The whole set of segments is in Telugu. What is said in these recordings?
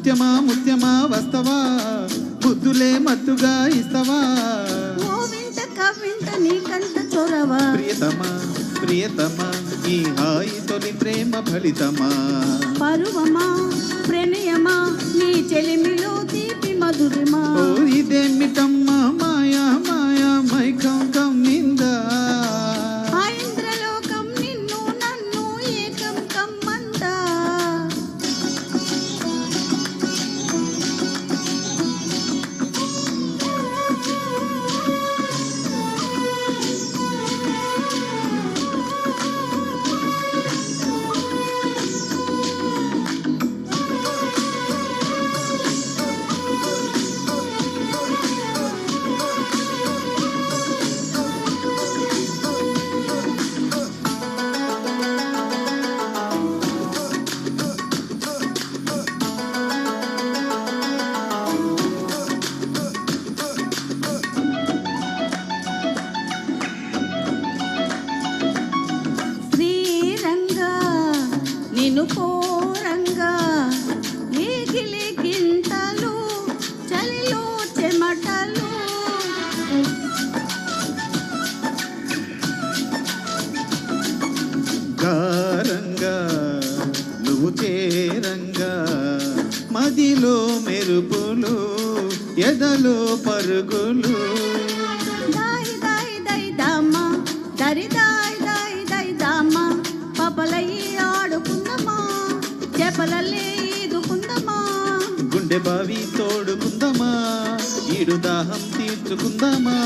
ముత్యమా ముత్యమా వస్తవా, బుద్ధులే మత్తుగా ఇస్తవా, ఓ వింట కవింట నీకంత చొరవా, ప్రియతమా ప్రియతమా ఈ హాయి తొలి ప్రేమ ఫలితమా, పరువమా ప్రణయమా నీ చెలిమిలో తీపి మధురిమా, ఓ ఇదేమిటమ్మా మాయా మాయా మైకం కమ్మిందా, ఆ ఇంద్రలోకం నిన్ను నన్ను ఏకం కమ్మందా, నిన్ను కోరంగా ఏగిలి గింతలు చలిలో చెమటలు, గారంగా నువ్వు చేరంగా మదిలో మెరుపులు ఎదలో పరుగులు, దాయి దాయి దై దామా దరి దాయి దాయి దై దామా, పపలయ్యి ఆడుకుందమా చేపలల్లే ఈదుకుందమా, గుండె బావి తోడుకుందమా ఈడు దాహం తీర్చుకుందామా,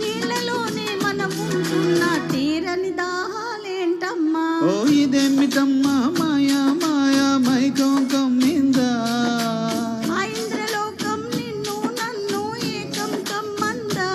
నీళ్ళలోనే మనం ఉంటున్న తీరని దాహాలేంటమ్మా, ఓ ఇదేమిటమ్మా మాయా మాయా మైకం కమ్మిందా, ఆ ఇంద్రలోకం నిన్ను నన్ను ఏకం కమ్మందా,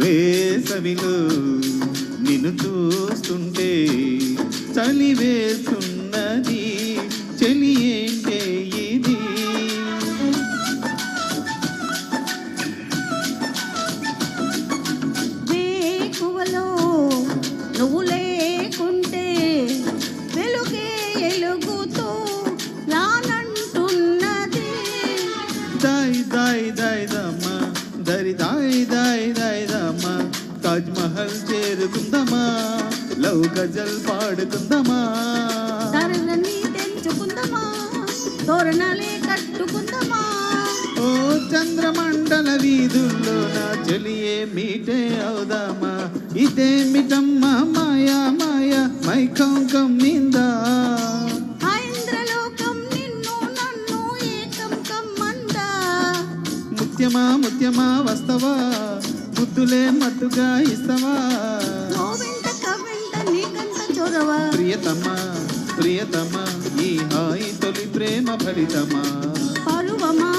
వేసవిలో నిన్ను చూస్తుంటే చలి వేస్తున్నది, చలి ఏంటే ఇది, వేకువలో నువ్వు లేకుంటే వెలుగే ఎలుగుతూ రానంటున్నది, దాయి దాయి దాయి దమ్మా దరి దాయి దాయి దాయి దమ్మా, తాజ్ మహల్ చేరుకుందామా లవ్ గజల్ పాడుకుందామా, ధరలన్నీ తెంచుకుందామా తోరణాలే కట్టుకుందామా, ఓ చంద్రమండల వీధుల్లో నా చెలియే మీటే అవుదామా, ఇదేమిటమ్మా మాయా మాయా మైకం కమ్మిందా, ఆ ఇంద్రలోకం నిన్ను నన్ను ఏకం కమ్మందా, ముత్యమా ముత్యమా వస్తవా, బుద్ధులే మత్తుగా ఇస్తవా, ఓ వెంట కవింట నీకంత చొరవా, ప్రియతమా ప్రియతమా ఈ హాయి తొలి ప్రేమ ఫలితమా, పరువమా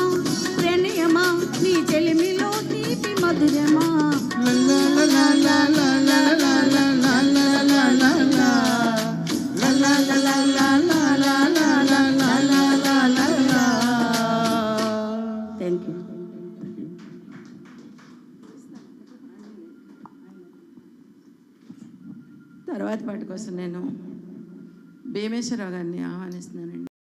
ప్రణయమా నీ చెలిమిలో తీపి మధురమా, లల్లా లల్లా లల్లా లల్లా లల్లా లల్లా లల్లా లల్లా లల్లా లల్లా లల్లా లల్లా. Thank you. తర్వాత పాట కోసం నేను భీమేశ్వరరావు గారిని ఆహ్వానిస్తున్నానండి.